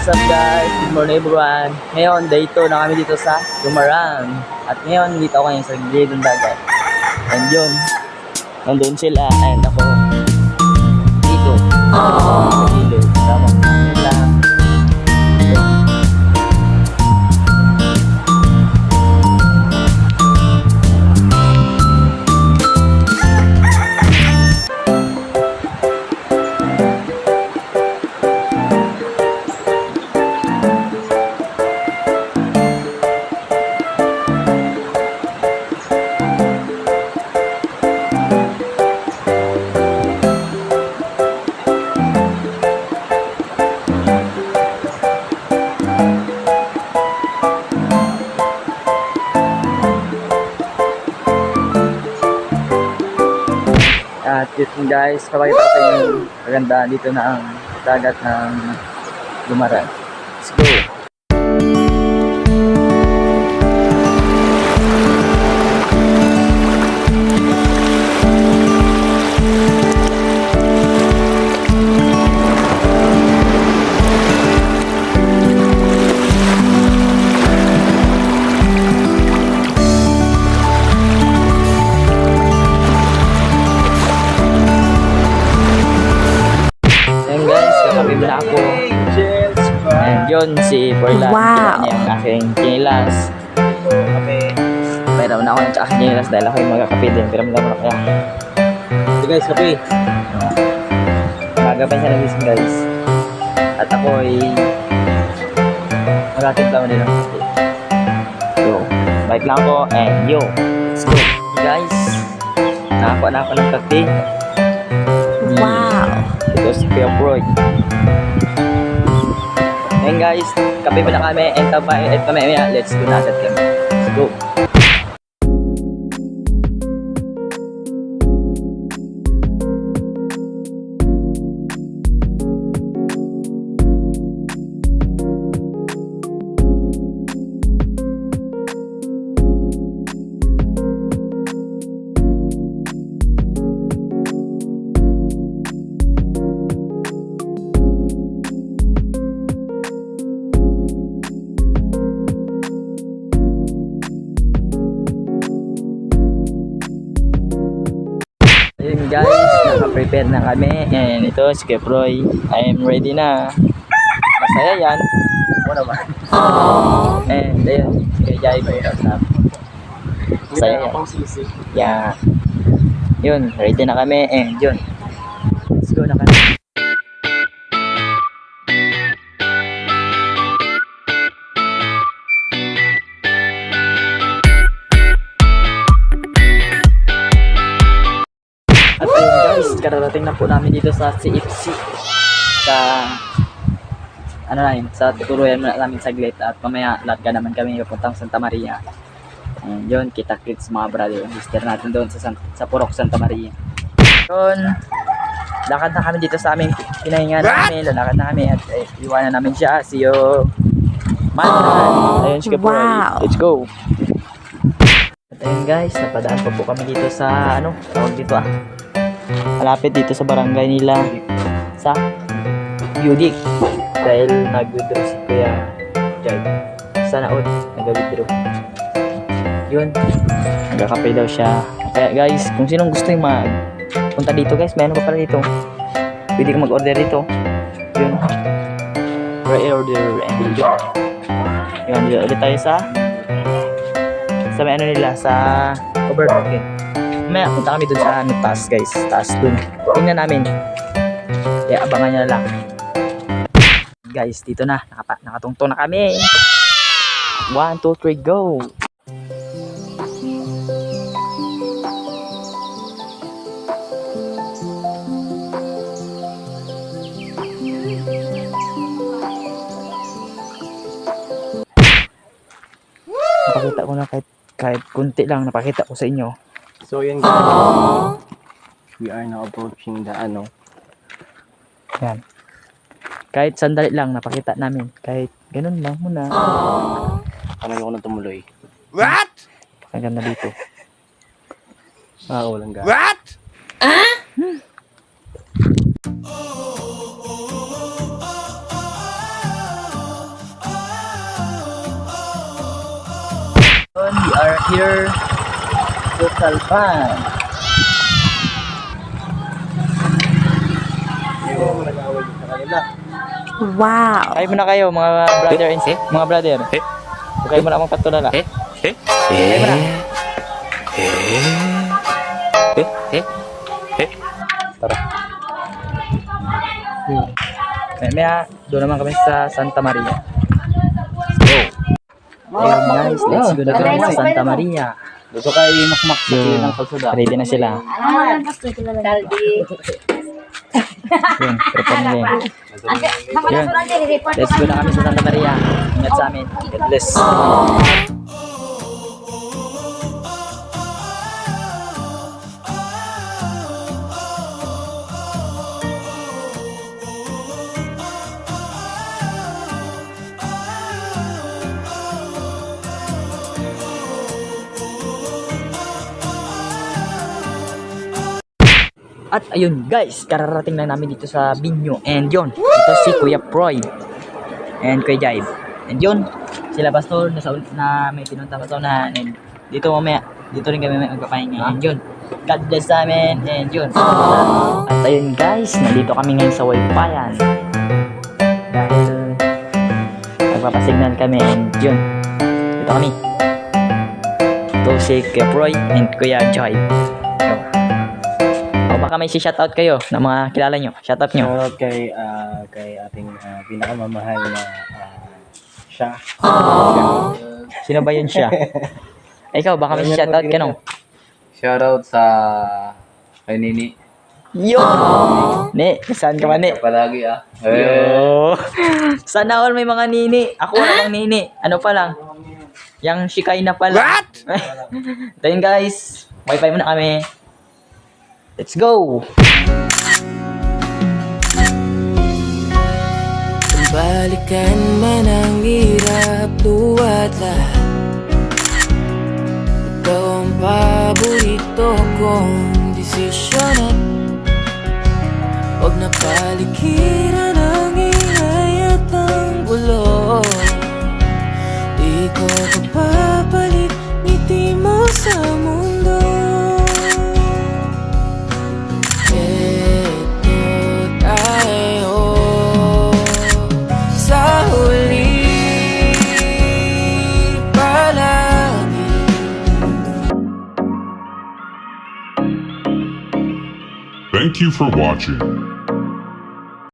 What's up guys? Good morning everyone. Ngayon, day 2 na kami dito sa Gumaran. At ngayon, dito ako ngayon sa gilid ng dagat. And yun, nandun sila and ako dito. Sa gilid. Tama sila. At yun guys, kapakita ko sa inyo maganda dito na ang dagat ng Gumaran. Let's go! Na ako. And yun, si Porla. Wow. Yung aking kinilas. Pero na ako ng aking kinilas dahil ako yung magkakape din. Pero mo na kaya. So guys, kape. Magapan siya nagising guys. At ako ay magkatimpla mo din ang kape. So, bike lang ako and yo, let's go. Guys, nakakuha na ako ng kape. Wow. Ito si Kuya Broy. And guys, kape muna kami and kamaya, let's go na agad kami. Let's go. Ayun guys, naka-prepare na kami and ito si Keproy, I am ready na. Masaya yan. Oo naman. And ayun, kay Jai ko yung kasama. Masaya yan. Yeah. Yun, ready na kami and yun. Let's go na kami. At ayun guys, kararating na po namin dito sa CFC sa ano na yun, sa tuturuan namin saglit at mamaya lahat ka naman kami pupuntang Santa Maria. And yun, kita-kits mga brother and sister natin doon sa Purok Santa Maria. Yun, lakad na kami dito sa aming pinahinga namin, lalakad na kami at iwanan namin siya. See you man. Ayun siya po, let's go. At ayun guys, napadaan pa po kami dito sa ano, tawag dito malapit dito sa barangay nila sa Budik dahil nag-withdraw si Kuya Jai sa naon, nag-withdraw yun, nagkakape daw siya. Kaya guys, kung sinong gusto yung punta dito guys, meron pa pala dito, pwede ka mag-order dito yun, pre-order and yun, dito ulit tayo sa may ano nila, sa Overmarket. May punta kami dun sa taas guys, taas dun, tingnan namin, kaya abangan nyo na lang guys. Dito na, nakatungtong na kami. 1, 2, 3, go. Napakita ko na kahit kunti lang, napakita ko sa inyo. So yun guys, we are now approaching the yan, kahit sandali lang napakita namin, kahit ganun lang muna. Ano yung na tumuloy? What? Hanggang na dito. Walang gas. What? here. Total fun. Wow. Kayo muna kayo, mga brother and sis. Mga brother. Kayo muna akong patulala. Kayo muna. Tara. Maya, doon naman kami sa Santa Maria. Ayun guys, let's go na kami sa Santa Maria. Dito kayo makmak sa Yun, ng kalsada. ready na sila. Yun, prepare na yun. Yun, let's go na kami sa Santa Maria. Ingat sa amin. God bless. At ayun guys, kararating lang namin dito sa Binyo. And yun, ito si Kuya Proy and Kuya Jive. And yun, sila Pastor na may pinunta pa sa unahan. And dito mamaya, dito rin kami may magpapahinga. And yun, God bless sa amin. And yun. At ayun guys, nandito kami ngayon sa Waypayan. Dahil nagpapasignal kami. And yun, dito kami. Ito si Kuya Proy and Kuya Jive. O baka may si-shoutout kayo ng mga kilala nyo. Shoutout nyo. Shoutout kay ating pinakamamahal na siya. Sino ba yun siya? Ikaw, baka may si-shoutout ka no? Shoutout sa kay Nini. Yo! Ne, saan ka ba ne? Palagi Yo! Sana all may mga nini. Ako wala bang nini. Ano pa lang? Yang shikay na pala. What? Ito yun guys. Wi-Fi muna kami. Let's go! Kung balikan man ang hirap luwat lahat, ikaw ang paborito kong desisyon at huwag na palikiran ang ingay at ang gulo. Di ko papapalit ngiti mo sa mundo. Thank you for watching.